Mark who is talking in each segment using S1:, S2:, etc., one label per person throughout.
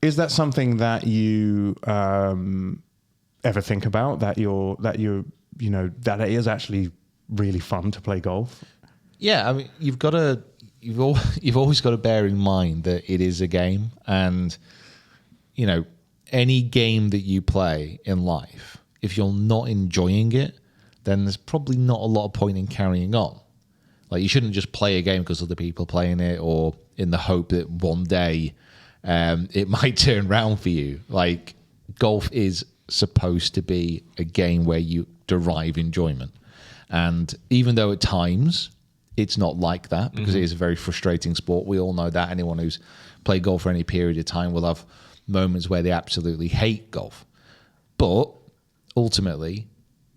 S1: Is that something that you ever think about, that that it is actually really fun to play golf?
S2: Yeah, I mean, you've always got to bear in mind that it is a game, and any game that you play in life, if you're not enjoying it, then there's probably not a lot of point in carrying on. Like, you shouldn't just play a game because other people are playing it, or in the hope that one day it might turn around for you. Like, golf is supposed to be a game where you derive enjoyment. And even though at times it's not like that, because it is a very frustrating sport, we all know that. Anyone who's played golf for any period of time will have moments where they absolutely hate golf. But ultimately,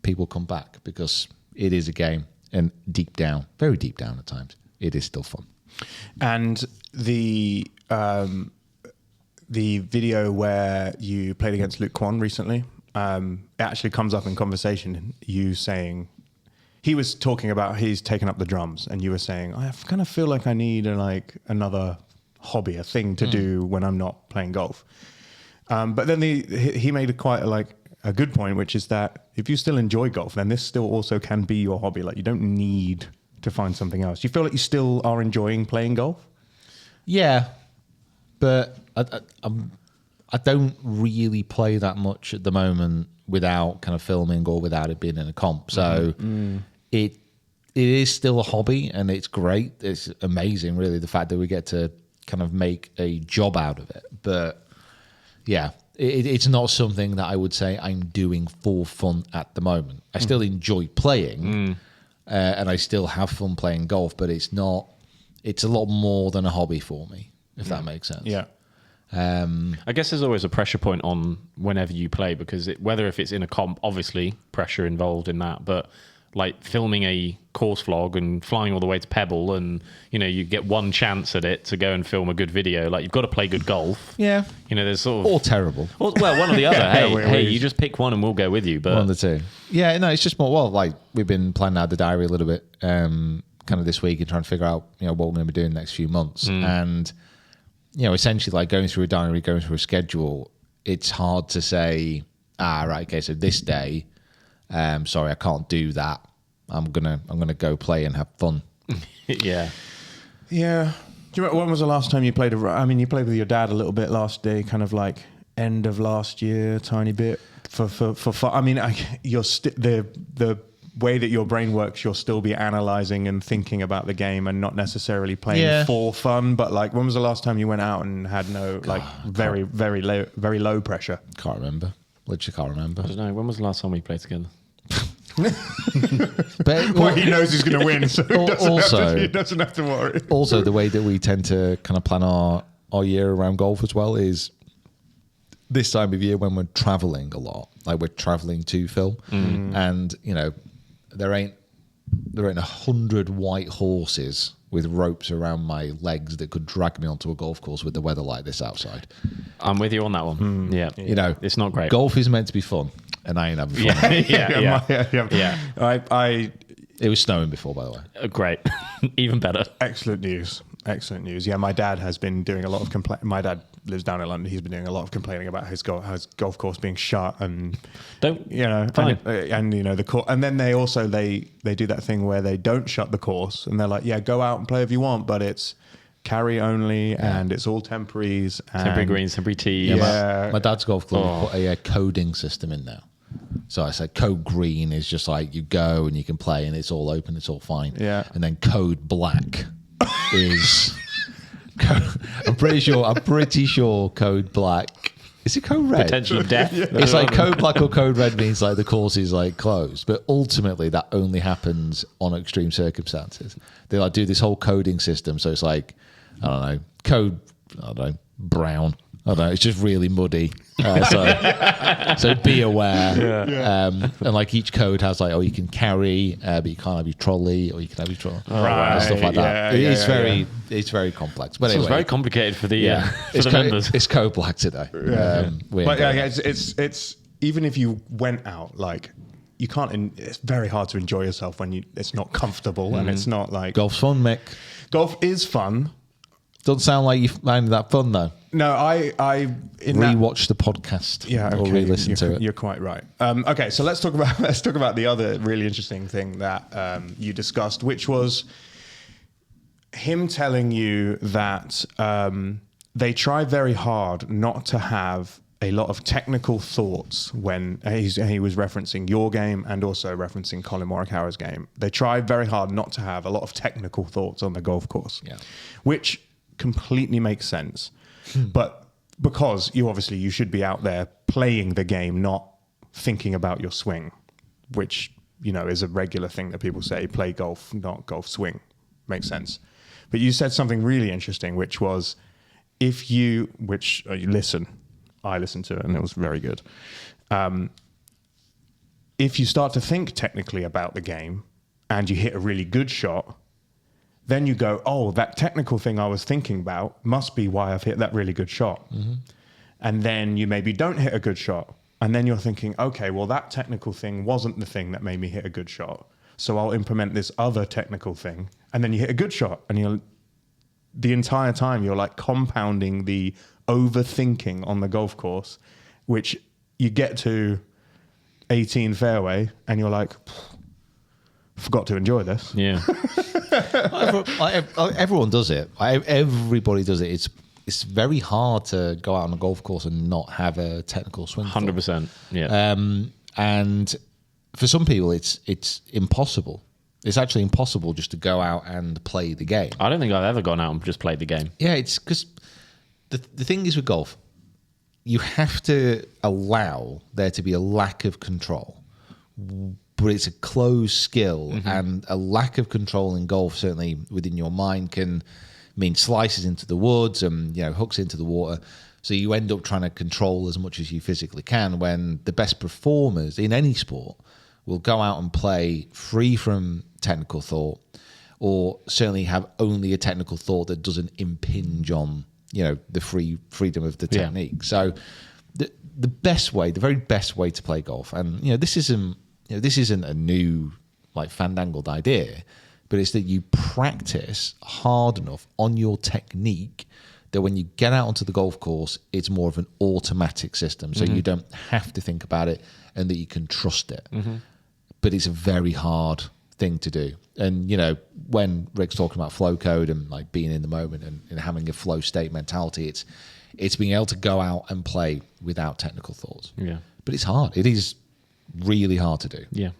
S2: people come back because it is a game, and deep down, very deep down at times, it is still fun.
S1: And the video where you played against Luke Kwon recently, it actually comes up in conversation. You saying, he was talking about he's taken up the drums, and you were saying, I kind of feel like I need another hobby, a thing to do when I'm not playing golf. But then he made a good point, which is that if you still enjoy golf, then this still also can be your hobby. Like, you don't need to find something else. You feel like you still are enjoying playing golf?
S2: Yeah, but I don't really play that much at the moment without kind of filming or without it being in a comp. So it is still a hobby, and it's great. It's amazing, really, the fact that we get to kind of make a job out of it. But yeah, it's not something that I would say I'm doing for fun at the moment. I still enjoy playing, and I still have fun playing golf, but it's a lot more than a hobby for me, if that makes sense.
S1: Yeah.
S3: I guess there's always a pressure point on whenever you play, because whether if it's in a comp, obviously pressure involved in that, but like filming a course vlog and flying all the way to Pebble, and you get one chance at it to go and film a good video. Like, you've got to play good golf.
S2: Yeah.
S3: There's sort of,
S2: Or terrible.
S3: well, one or the other. Hey, you just pick one and we'll go with you. But
S2: One of the two. Yeah, no, it's just more, well, like, we've been planning out the diary a little bit kind of this week and trying to figure out, what we're going to be doing the next few months. And, essentially, like, going through a diary, going through a schedule, it's hard to say, right, okay, so this day, sorry, I can't do that. I'm gonna go play and have fun.
S3: yeah.
S1: Yeah. Do you remember, when was the last time you played you played with your dad a little bit last day, kind of like end of last year, tiny bit for fun. I mean, the way that your brain works, you'll still be analyzing and thinking about the game and not necessarily playing for fun. But like, when was the last time you went out and had very, very low pressure?
S2: Can't remember. Literally can't remember.
S3: I don't know. When was the last time we played together?
S2: But
S1: Well, he knows he's going to win, so he doesn't have to worry.
S2: Also, the way that we tend to kind of plan our year around golf as well is this time of year when we're traveling a lot, like we're traveling to film, and there ain't 100 white horses with ropes around my legs that could drag me onto a golf course with the weather like this outside.
S3: I'm with you on that one. Yeah. It's not great.
S2: Golf is meant to be fun, and I ain't having fun.
S3: Yeah.
S2: It was snowing before, by the way.
S3: Great. Even better.
S1: Excellent news. Yeah, my dad has been doing a lot of my dad lives down in London. He's been doing a lot of complaining about his golf course being shut, and
S3: fine.
S1: and the course. And then they do that thing where they don't shut the course, and they're like, yeah, go out and play if you want, but it's carry only, and it's all temporaries,
S3: temporary greens, temporary tees.
S1: Yeah.
S2: My dad's golf club put a coding system in now. So I said code green is just like you go and you can play and it's all open, it's all fine.
S1: Yeah.
S2: And then code black is I'm pretty sure code black. Is it code red?
S3: Potential death.
S2: It's like code black or code red means like the course is like closed, but ultimately that only happens on extreme circumstances. They like do this whole coding system, so it's like code brown. I don't know, it's just really muddy. So be aware. And like each code has like, you can carry, but you can't have your trolley, or you can have your trolley, and stuff like that. It's very complex. But anyway,
S3: it's very complicated for the
S2: it's
S3: members.
S2: It's code black today.
S1: It's even if you went out, like, you can't. It's very hard to enjoy yourself when it's not comfortable and it's not like
S2: Golf's fun, Mick.
S1: Golf is fun.
S2: Doesn't sound like you find that fun though.
S1: No, I in that,
S2: Rewatch the podcast.
S1: yeah,
S2: or
S1: okay,
S2: re-listen to it.
S1: You're quite right. Okay, so let's talk about the other really interesting thing that you discussed, which was him telling you that they try very hard not to have a lot of technical thoughts when he was referencing your game and also referencing Colin Morikawa's game. They try very hard not to have a lot of technical thoughts on the golf course, which completely makes sense. But because you should be out there playing the game, not thinking about your swing, which, is a regular thing that people say, play golf, not golf swing. Makes sense. But you said something really interesting, which was listen, I listened to it and it was very good. If you start to think technically about the game and you hit a really good shot, then you go, oh, that technical thing I was thinking about must be why I've hit that really good shot. Mm-hmm. And then you maybe don't hit a good shot. And then you're thinking, okay, well, that technical thing wasn't the thing that made me hit a good shot. So I'll implement this other technical thing. And then you hit a good shot. And the entire time you're like compounding the overthinking on the golf course, which you get to 18 fairway and you're like, forgot to enjoy this.
S3: Yeah.
S2: Everyone does it. Everybody does it. It's very hard to go out on a golf course and not have a technical swing.
S3: 100%. Yeah.
S2: And for some people, it's impossible. It's actually impossible just to go out and play the game.
S3: I don't think I've ever gone out and just played the game.
S2: Yeah, it's because the thing is with golf, you have to allow there to be a lack of control. But it's a closed skill, and a lack of control in golf, certainly within your mind, can mean slices into the woods and hooks into the water. So you end up trying to control as much as you physically can, when the best performers in any sport will go out and play free from technical thought, or certainly have only a technical thought that doesn't impinge on the freedom of the technique. So the best way, the very best way to play golf, and this isn't a new fandangled idea, but it's that you practice hard enough on your technique that when you get out onto the golf course, it's more of an automatic system. So you don't have to think about it, and that you can trust it. But it's a very hard thing to do. And, when Rick's talking about flow code and being in the moment and having a flow state mentality, it's being able to go out and play without technical thoughts.
S3: Yeah.
S2: But it's hard. It is really hard to do.
S3: Yeah.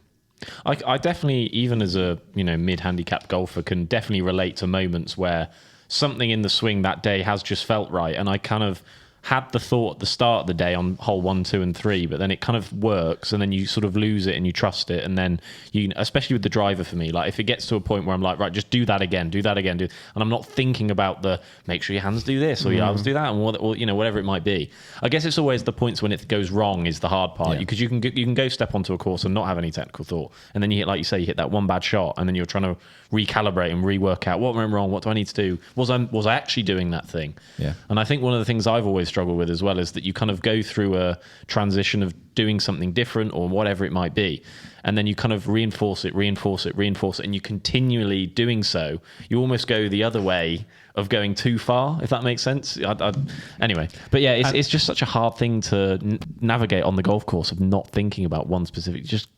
S3: I definitely, even as a mid-handicap golfer, can definitely relate to moments where something in the swing that day has just felt right, and I kind of had the thought at the start of the day on hole 1, 2, and 3, but then it kind of works, and then you sort of lose it and you trust it, and then especially with the driver for me, if it gets to a point where I'm like, right, just do that again, and I'm not thinking about make sure your hands do this or your arms do that, and whatever it might be. I guess it's always the points when it goes wrong is the hard part, because you can go step onto a course and not have any technical thought, and then you hit, like you say, you hit that one bad shot, and then you're trying to recalibrate and rework out what went wrong, what do I need to do, was I actually doing that thing?
S2: Yeah.
S3: And I think one of the things I've always struggled with as well is that you kind of go through a transition of doing something different or whatever it might be, and then you kind of reinforce it, and you continually doing so, you almost go the other way of going too far, if that makes sense. Anyway, but yeah, it's just such a hard thing to navigate on the golf course, of not thinking about one specific, just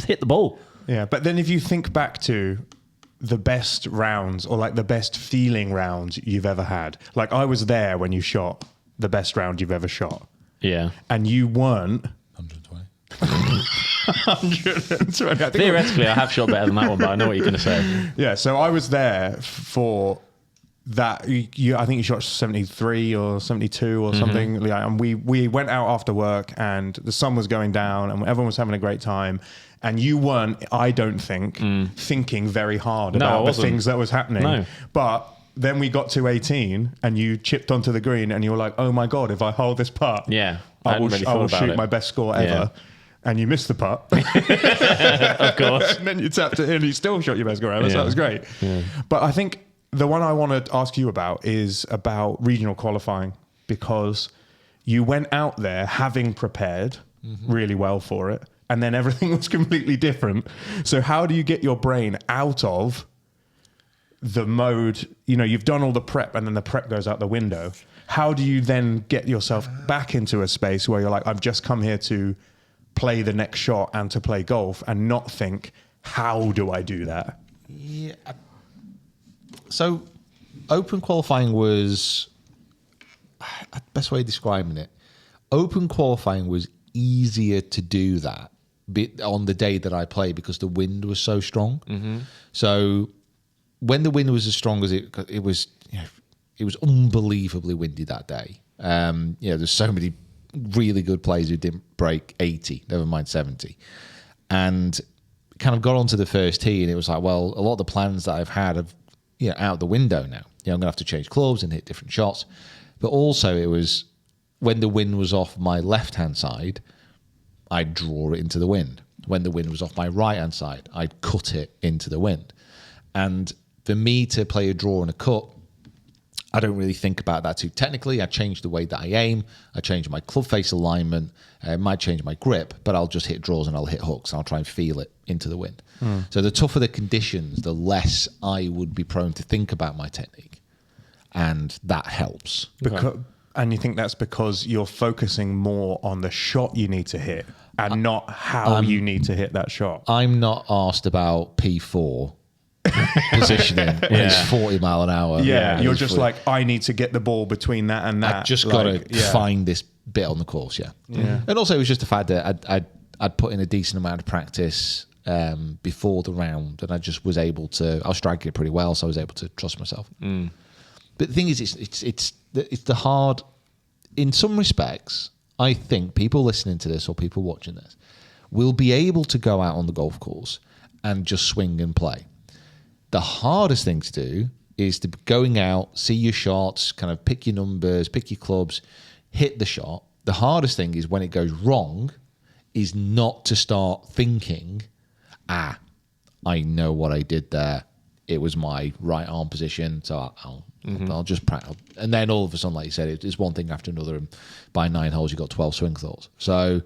S3: hit the ball.
S1: Yeah, but then if you think back to the best rounds, or the best feeling rounds you've ever had, I was there when you shot the best round you've ever shot.
S3: Yeah.
S1: And you weren't
S2: 120.
S1: 120.
S3: Theoretically, I have shot better than that one, but I know what you're going to say.
S1: Yeah, so I was there for that. I think you shot 73 or 72 or something. And we went out after work, and the sun was going down, and everyone was having a great time. And you weren't, I don't think, thinking very hard about the things that was happening.
S3: No.
S1: But then we got to 18 and you chipped onto the green and you were like, oh my God, if I hold this putt, I will shoot my best score ever.
S3: Yeah.
S1: And you missed the putt.
S3: Of course.
S1: And then you tapped it in and you still shot your best score ever. So that was great. Yeah. But I think the one I want to ask you about is about regional qualifying, because you went out there having prepared really well for it, and then everything was completely different. So how do you get your brain out of the mode, you've done all the prep and then the prep goes out the window. how do you then get yourself back into a space where you're like, I've just come here to play the next shot and to play golf, and not think, how do I do that?
S2: Yeah. So, open qualifying was best way of describing it. Open qualifying was easier to do that on the day that I played because the wind was so strong. So, when the wind was as strong as it was, it was unbelievably windy that day. There's so many really good players who didn't break 80, never mind 70, and kind of got onto the first tee, and it was like, well, a lot of the plans that I've had have out the window now. I'm going to have to change clubs and hit different shots. But also, it was when the wind was off my left-hand side, I'd draw it into the wind. When the wind was off my right-hand side, I'd cut it into the wind. And for me to play a draw and a cut, I don't really think about that too technically. I change the way that I aim. I change my club face alignment. I might change my grip, but I'll just hit draws and I'll hit hooks. And I'll try and feel it into the wind. So the tougher the conditions, the less I would be prone to think about my technique. And that helps.
S1: And you think that's because you're focusing more on the shot you need to hit and not how you need to hit that shot?
S2: I'm not asked about P4 positioning when it's 40 mile an hour.
S1: Yeah, you're just like, I need to get the ball between that and that.
S2: I just got to find this bit on the course, yeah. And also, it was just the fact that I'd put in a decent amount of practice before the round, and I just was able to. I was striking it pretty well, so I was able to trust myself. But the thing is, it's the hard. In some respects, I think people listening to this or people watching this will be able to go out on the golf course and just swing and play. The hardest thing to do is to be going out, see your shots, kind of pick your numbers, pick your clubs, hit the shot. The hardest thing is when it goes wrong, is not to start thinking, I know what I did there. It was my right arm position, so I'll just practice. And then all of a sudden, like you said, it's one thing after another. And by 9 holes, you've got 12 swing thoughts. So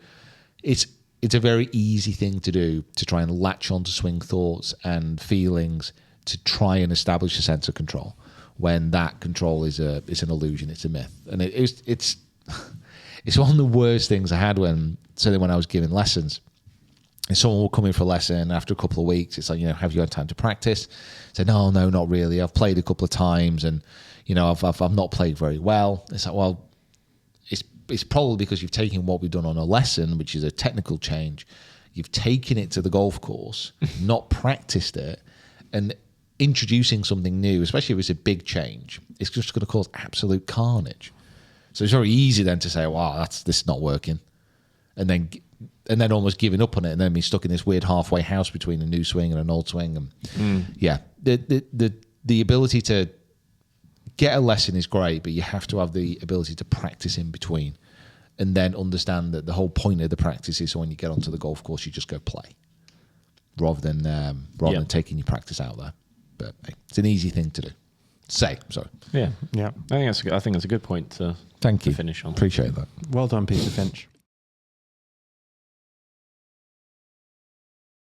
S2: it's a very easy thing to do, to try and latch onto swing thoughts and feelings to try and establish a sense of control, when that control is an illusion, it's a myth. And it's one of the worst things I had when I was giving lessons. And someone will come in for a lesson after a couple of weeks. It's like, have you had time to practice? I say, no, not really. I've played a couple of times, and I've not played very well. It's like, well, it's probably because you've taken what we've done on a lesson, which is a technical change. You've taken it to the golf course, not practiced it, and introducing something new, especially if it's a big change, it's just going to cause absolute carnage. So it's very easy then to say, wow, this is not working. And then almost giving up on it, and then being stuck in this weird halfway house between a new swing and an old swing. And the ability to get a lesson is great, but you have to have the ability to practice in between, and then understand that the whole point of the practice is so when you get onto the golf course, you just go play, rather than taking your practice out there. But it's an easy thing to do. Sorry.
S3: Yeah. I think that's a good point to
S2: Thank you.
S3: finish on.
S2: Appreciate that.
S1: Well done, Peter Finch.